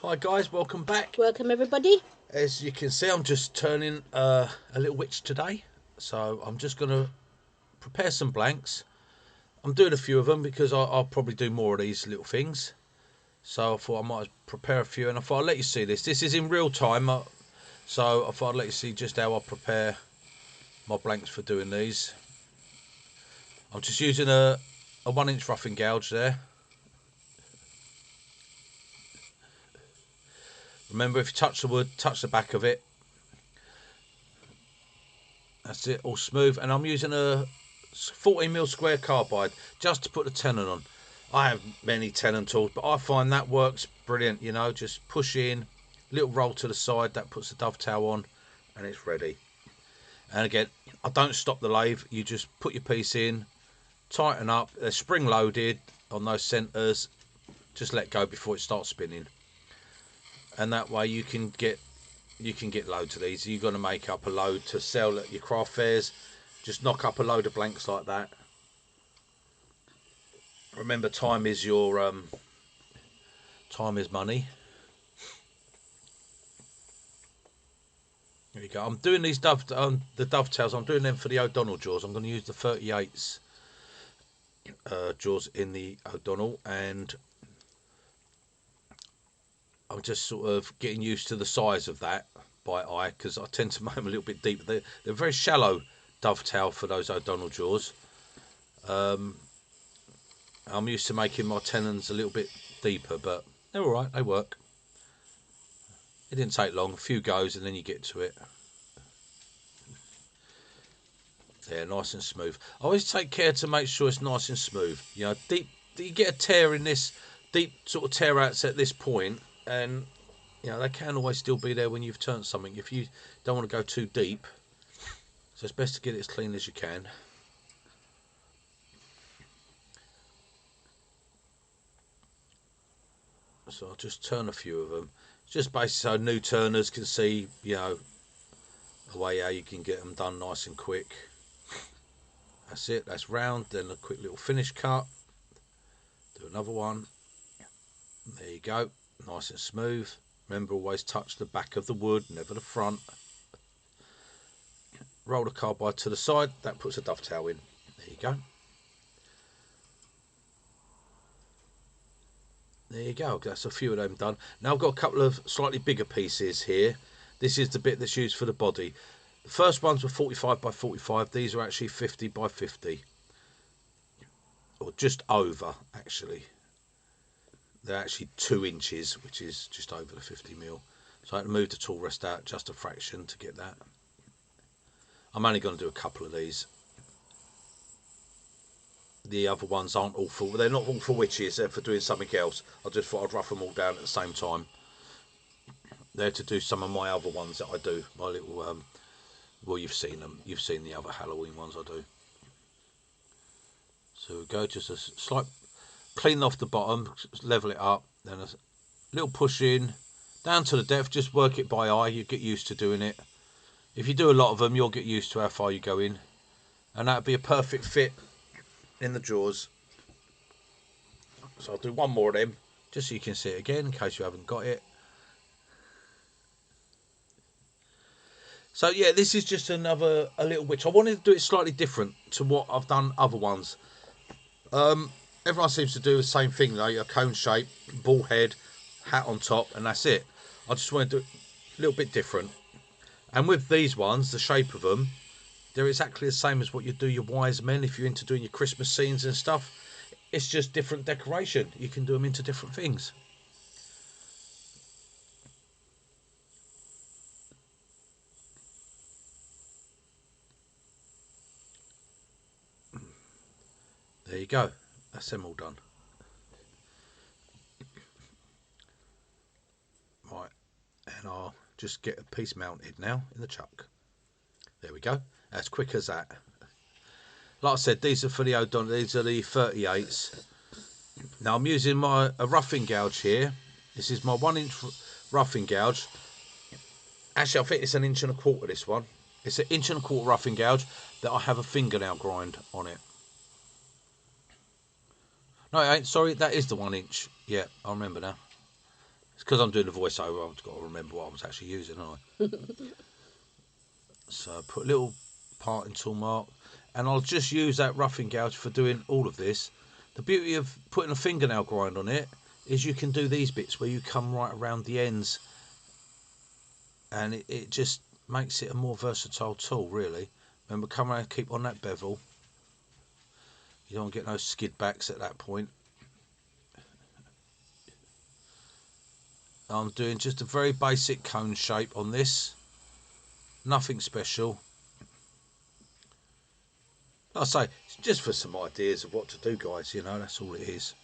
Hi guys, welcome back. Welcome everybody. As you can see, I'm just turning a little witch today. So I'm just going to prepare some blanks. I'm doing a few of them because I'll probably do more of these little things. So I thought I might prepare a few, and I thought I'd let you see this. This is in real time, so I thought I'd let you see just how I prepare my blanks for doing these. I'm just using a 1-inch roughing gouge there. Remember, if you touch the wood, touch the back of it. That's it, all smooth. And I'm using a 14mm square carbide just to put the tenon on. I have many tenon tools, but I find that works brilliant. You know, just push in, little roll to the side, that puts the dovetail on, and it's ready. And again, I don't stop the lathe. You just put your piece in, tighten up. They're spring loaded on those centers. Just let go before it starts spinning, and that way you can get loads of these. You're going to make up a load to sell at your craft fairs. Just knock up a load of blanks like that. Remember, time is your time is money. There you go. I'm doing these the dovetails. I'm doing them for the O'Donnell jaws. I'm going to use the 38s jaws in the O'Donnell, and I'm just sort of getting used to the size of that by eye, because I tend to make them a little bit deeper. They're very shallow dovetail for those O'Donnell jaws. I'm used to making my tenons a little bit deeper, but they're alright, they work. It didn't take long, a few goes and then you get to it. Yeah, nice and smooth. I always take care to make sure it's nice and smooth. You know, deep, you get a tear in this, deep sort of tear outs at this point, and you know, they can always still be there when you've turned something if you don't want to go too deep. So it's best to get it as clean as you can. So I'll just turn a few of them. It's just basically so new turners can see, you know, a way how you can get them done nice and quick. That's it, that's round. Then a quick little finish cut. Do another one. There you go, nice and smooth. Remember, always touch the back of the wood, never the front. Roll the carbide to the side, that puts a dovetail in. There you go. There you go, that's a few of them done. Now I've got a couple of slightly bigger pieces here. This is the bit that's used for the body. The first ones were 45 by 45. These are actually 50 by 50. Or just over, actually. They're actually 2 inches, which is just over the 50mm. So I had to move the tool rest out just a fraction to get that. I'm only going to do a couple of these. The other ones aren't all for, they're not all for witches, they're for doing something else. I just thought I'd rough them all down at the same time. They're to do some of my other ones that I do, my little, well, you've seen them, you've seen the other Halloween ones I do. So we go, just a slight clean off the bottom, level it up, then a little push in, down to the depth, just work it by eye, you get used to doing it. If you do a lot of them, you'll get used to how far you go in. And that'll be a perfect fit in the jaws. So I'll do one more of them, just so you can see it again, in case you haven't got it. So yeah, this is just a little witch. I wanted to do it slightly different to what I've done other ones. Everyone seems to do the same thing though, a cone shape, ball head, hat on top, and that's it. I just want to do it a little bit different. And with these ones, the shape of them, they're exactly the same as what you do your wise men if you're into doing your Christmas scenes and stuff. It's just different decoration. You can do them into different things. There you go. That's them all done. Right, and I'll just get a piece mounted now in the chuck. There we go. As quick as that. Like I said, these are for the O'Donnell. These are the 38s. Now I'm using a roughing gouge here. This is my 1-inch roughing gouge. Actually, I think it's 1 1/4 inch, this one. It's 1 1/4 inch roughing gouge that I have a fingernail grind on it. No, it ain't. Sorry, that is the 1 inch. Yeah, I remember now. It's because I'm doing the voiceover. I've got to remember what I was actually using, haven't I? So put a little parting tool mark, and I'll just use that roughing gouge for doing all of this. The beauty of putting a fingernail grind on it is you can do these bits where you come right around the ends, and it just makes it a more versatile tool, really. Remember, come around, keep on that bevel. You don't get no skid backs at that point. I'm doing just a very basic cone shape on this. Nothing special. Like I say, it's just for some ideas of what to do, guys. You know, that's all it is.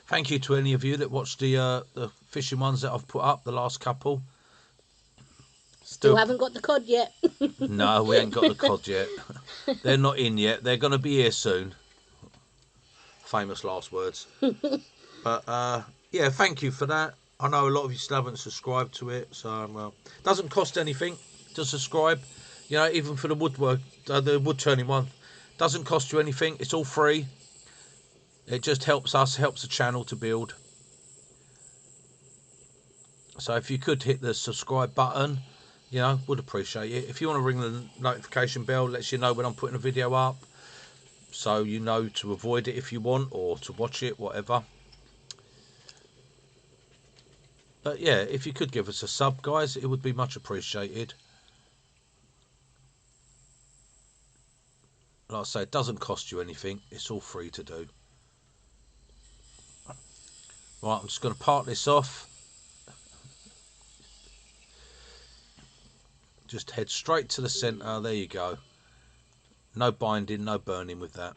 Thank you to any of you that watched the fishing ones that I've put up, the last couple. Still haven't got the cod yet. No, we ain't got the cod yet. They're not in yet. They're going to be here soon. Famous last words. But yeah, thank you for that. I know a lot of you still haven't subscribed to it, so doesn't cost anything to subscribe. You know, even for the the wood turning one, doesn't cost you anything. It's all free. It just helps us, helps the channel to build. So if you could hit the subscribe button, you know, would appreciate it. If you want to ring the notification bell, lets you know when I'm putting a video up, so you know to avoid it if you want, or to watch it, whatever. But yeah, if you could give us a sub, guys, it would be much appreciated. Like I say, it doesn't cost you anything. It's all free to do. Right, I'm just going to part this off. Just head straight to the centre. There you go. No binding, no burning with that.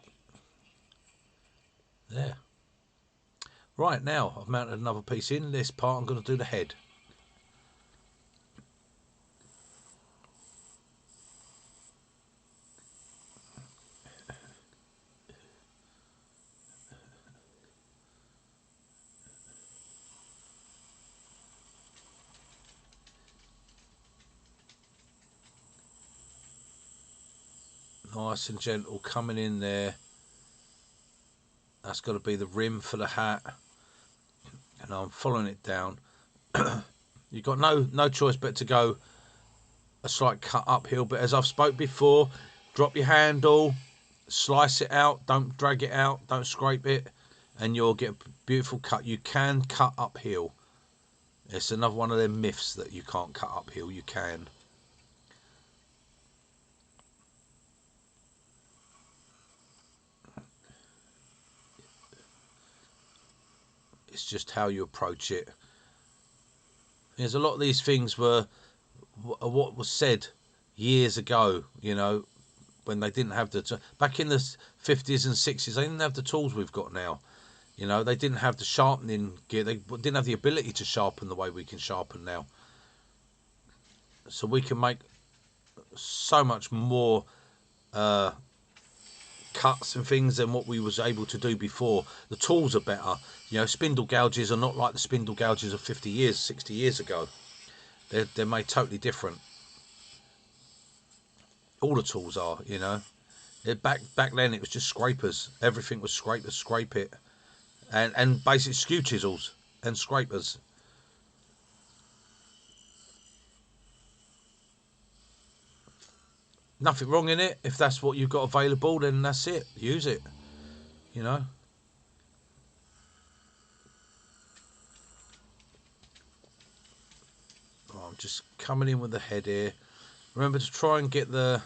There. Right, now I've mounted another piece in. This part I'm going to do the head. Nice and gentle coming in there. That's got to be the rim for the hat. And I'm following it down. You've got no choice but to go a slight cut uphill. But as I've spoke before, drop your handle, slice it out, don't drag it out, don't scrape it, and you'll get a beautiful cut. You can cut uphill. It's another one of them myths that you can't cut uphill. You can. It's just how you approach it. There's a lot of these things were what was said years ago, you know, when they didn't have back in the 50s and 60s, they didn't have the tools we've got now. You know, they didn't have the sharpening gear. They didn't have the ability to sharpen the way we can sharpen now. So we can make so much more cuts and things than what we was able to do before. The tools are better. You know, spindle gouges are not like the spindle gouges of 50 years, 60 years ago. They're made totally different. All the tools are, you know. Back then it was just scrapers. Everything was scrapers, scrape it. And basic skew chisels and scrapers. Nothing wrong in it. If that's what you've got available, then that's it. Use it. You know. Oh, I'm just coming in with the head here. Remember to try and get the...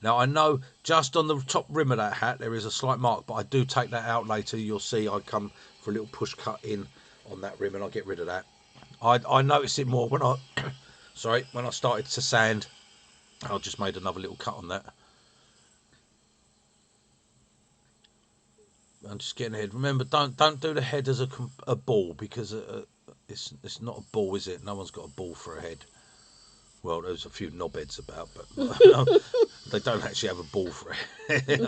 Now, I know just on the top rim of that hat there is a slight mark, but I do take that out later. You'll see I come for a little push cut in on that rim and I'll get rid of that. I noticed it more when I... sorry, when I started to sand. I just made another little cut on that. I'm just getting ahead. Remember, don't do the head as a ball, because it's not a ball, is it? No one's got a ball for a head. Well, there's a few knobheads about, but they don't actually have a ball for a head.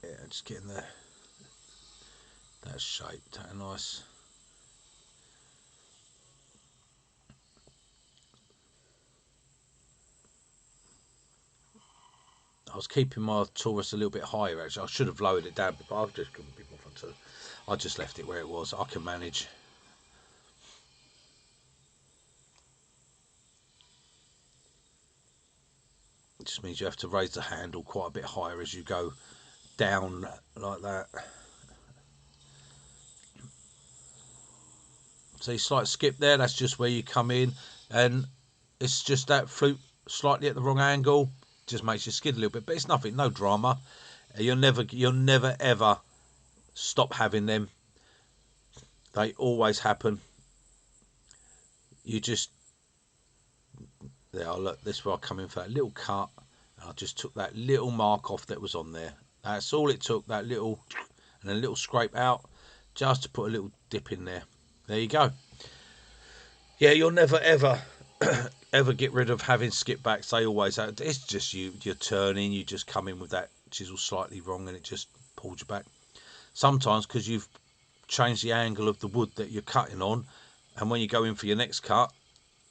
Yeah, just getting that shape, that nice. I was keeping my tool rest a little bit higher actually. I should have lowered it down, but I just couldn't be bothered to. I just left it where it was. I can manage. It just means you have to raise the handle quite a bit higher as you go down like that. See, slight skip there, that's just where you come in, and it's just that flute slightly at the wrong angle, just makes you skid a little bit, but it's nothing, no drama. You'll never ever stop having them. They always happen. You just, there, look, this is where I come in for that little cut, and I just took that little mark off that was on there. That's all it took, that little, and a little scrape out, just to put a little dip in there. There you go. Yeah, you'll never ever ever get rid of having skip backs. They always have. It's just you're turning, you just come in with that chisel slightly wrong and it just pulls you back. Sometimes because you've changed the angle of the wood that you're cutting on, and when you go in for your next cut,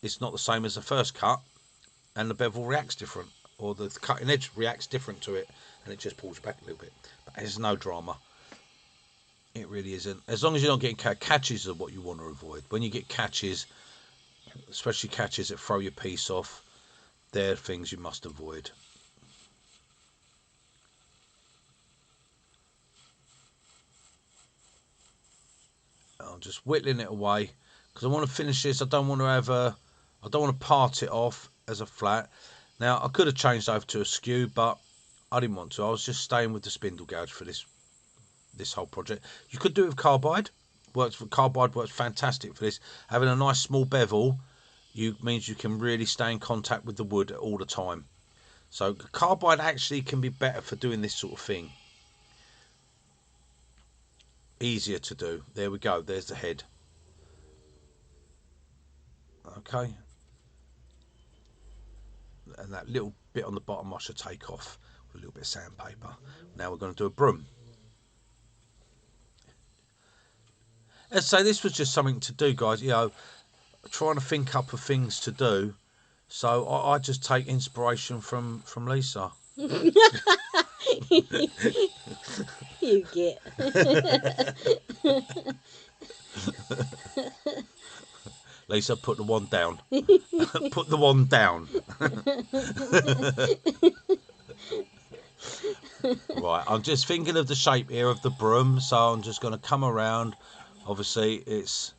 it's not the same as the first cut, and the bevel reacts different, or the cutting edge reacts different to it, and it just pulls you back a little bit. But there's no drama. It really isn't. As long as you're not getting catches are what you want to avoid. When you get catches, especially catches that throw your piece off, they're things you must avoid. I'm just whittling it away because I want to finish this. I don't want to part it off as a flat. Now I could have changed over to a skew, but I didn't want to. I was just staying with the spindle gouge for this whole project. You could do it with carbide. Carbide works fantastic for this. Having a nice small bevel means you can really stay in contact with the wood all the time. So carbide actually can be better for doing this sort of thing. Easier to do. There we go. There's the head. Okay. And that little bit on the bottom I should take off with a little bit of sandpaper. Now we're going to do a broom. As I say, this was just something to do, guys. You know, trying to think up of things to do. So I just take inspiration from Lisa. You get. Lisa, put the wand down. Put the wand down. Right, I'm just thinking of the shape here of the broom, so I'm just going to come around. Obviously, it's...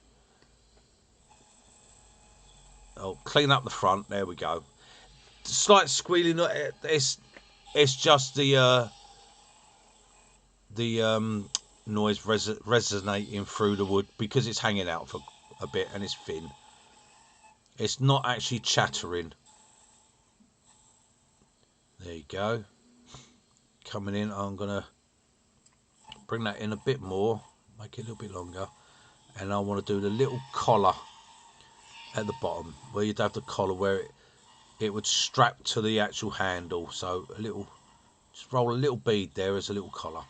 Oh, clean up the front. There we go. Slight squealing. It's just the noise resonating through the wood because it's hanging out for a bit and it's thin. It's not actually chattering. There you go. Coming in, I'm gonna bring that in a bit more, make it a little bit longer, and I want to do the little collar at the bottom where you'd have the collar where it would strap to the actual handle. So a little, just roll a little bead there as a little collar.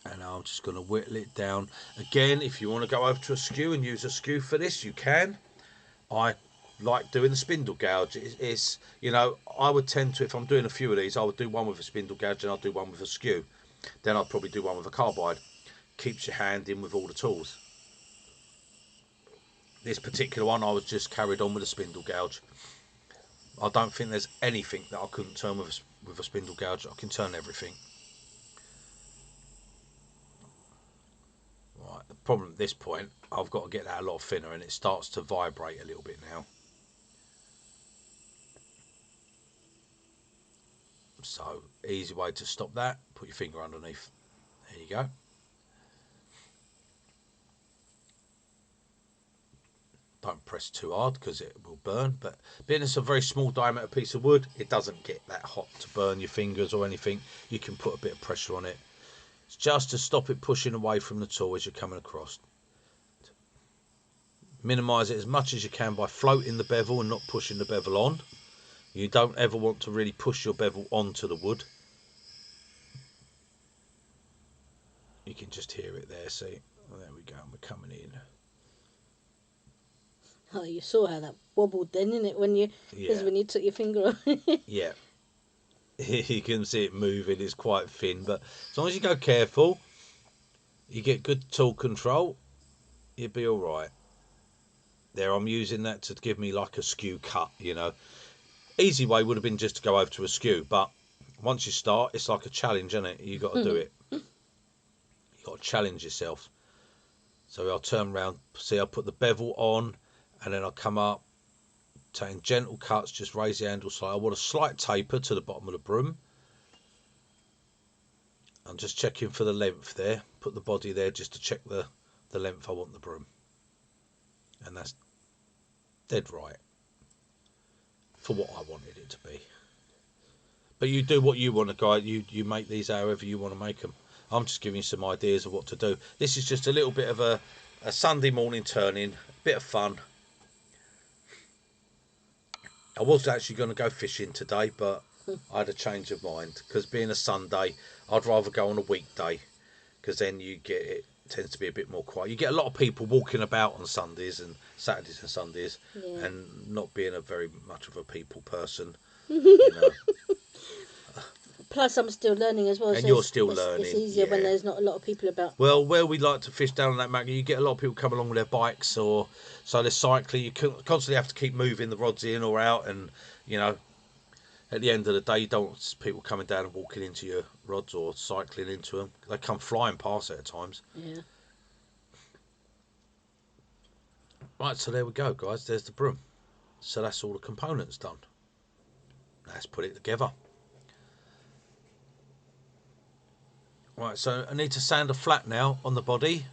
And I'm just going to whittle it down. Again, if you want to go over to a skew and use a skew for this, you can. I like doing the spindle gouge. It's, you know, I would tend to, if I'm doing a few of these, I would do one with a spindle gouge and I'll do one with a skew. Then I'd probably do one with a carbide. Keeps your hand in with all the tools. This particular one, I was just carried on with a spindle gouge. I don't think there's anything that I couldn't turn with a spindle gouge. I can turn everything. Right, the problem at this point, I've got to get that a lot thinner and it starts to vibrate a little bit now. So, easy way to stop that, put your finger underneath. There you go. Don't press too hard because it will burn, but being it's a very small diameter piece of wood, it doesn't get that hot to burn your fingers or anything. You can put a bit of pressure on it. It's just to stop it pushing away from the tool as you're coming across. Minimise it as much as you can by floating the bevel and not pushing the bevel on. You don't ever want to really push your bevel onto the wood. coming in. Oh, you saw how that wobbled then, innit? Because when you took your finger off. Yeah. You can see it moving. It's quite thin, but as long as you go careful, you get good tool control, you'll be all right. There, I'm using that to give me like a skew cut, you know. Easy way would have been just to go over to a skew, but once you start, it's like a challenge, isn't it? You got to do it. You got to challenge yourself. So I'll turn around, see, I'll put the bevel on, and then I'll come up, taking gentle cuts, just raise the handle slightly. I want a slight taper to the bottom of the broom. I'm just checking for the length there. Put the body there just to check the length I want the broom. And that's dead right for what I wanted it to be. But you do what you want to, guy. You make these however you want to make them. I'm just giving you some ideas of what to do. This is just a little bit of a Sunday morning turning, a bit of fun. I was actually going to go fishing today, but I had a change of mind because being a Sunday, I'd rather go on a weekday because then it tends to be a bit more quiet. You get a lot of people walking about on Sundays and Saturdays and Sundays, Yeah. and not being a very much of a people person, you know. Plus, I'm still learning as well. And So you're still it's learning, easier when yeah. there's not a lot of people about. Well, where we like to fish down on that mountain, you get a lot of people come along with their bikes, or so they're cycling. You constantly have to keep moving the rods in or out, and you know, at the end of the day, you don't want people coming down and walking into your rods or cycling into them. They come flying past it at times. Yeah. Right, so there we go, guys. There's the broom. So that's all the components done. Let's put it together. Right, so I need to sand a flat now on the body.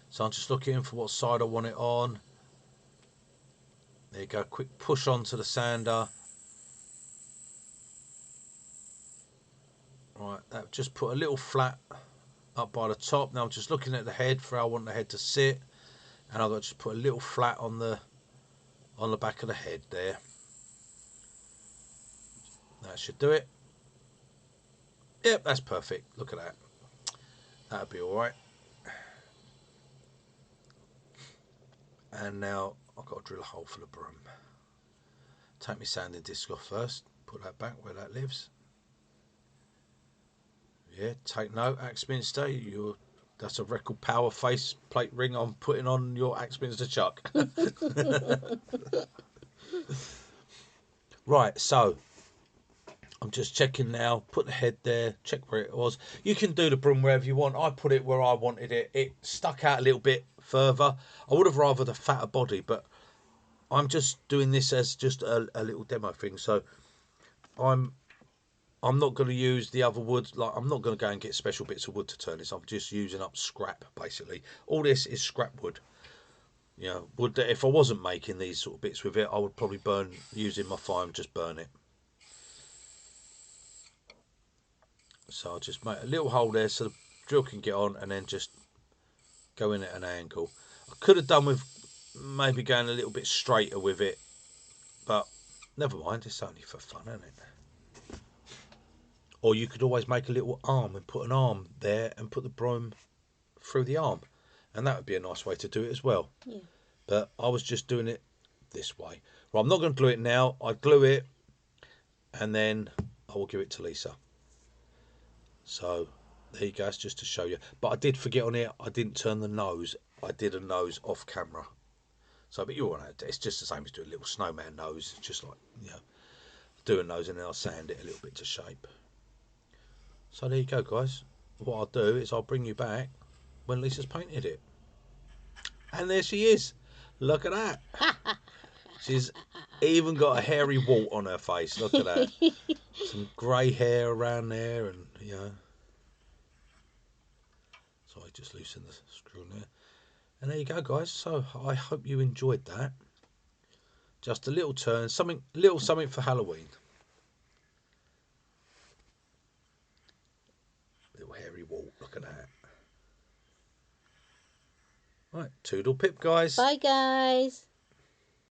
So I'm just looking for what side I want it on. There you go, quick push onto the sander. Right, that just put a little flat up by the top. Now I'm just looking at the head for how I want the head to sit. And I've got to just put a little flat on the back of the head there. That should do it. Yep, that's perfect. Look at that. That'll be alright. And now I've got to drill a hole for the broom. Take my sanding disc off first. Put that back where that lives. Yeah, take note, Axminster. That's a record power face plate ring I'm putting on your Axminster chuck. Right, so I'm just checking now. Put the head there. Check where it was. You can do the broom wherever you want. I put it where I wanted it. It stuck out a little bit further. I would have rather the fatter body, but I'm just doing this as just a little demo thing. So I'm not going to use the other wood. Like, I'm not going to go and get special bits of wood to turn this. I'm just using up scrap, basically. All this is scrap wood. You know, wood that if I wasn't making these sort of bits with it, I would probably burn, using my fire and just burn it. So I'll just make a little hole there so the drill can get on, and then just go in at an angle. I could have done with maybe going a little bit straighter with it, but never mind, it's only for fun, isn't it? Or you could always make a little arm and put an arm there and put the broom through the arm, and that would be a nice way to do it as well. Yeah. But I was just doing it this way. Well, I'm not going to glue it now. I glue it and then I will give it to Lisa. So there you go, it's just to show you. But I did forget on here, I didn't turn the nose. I did a nose off camera. So, but you want to, it's just the same as doing a little snowman nose. It's just like, you know, do a nose and then I'll sand it a little bit to shape. So there you go, guys. What I'll do is I'll bring you back when Lisa's painted it. And there she is. Look at that. She's even got a hairy wart on her face. Look at that. Some grey hair around there, and you know. So I just loosen the screw in there. And there you go, guys. So I hope you enjoyed that. Just a little turn, little something for Halloween. Little hairy wart. Look at that. Right, toodle pip, guys. Bye, guys.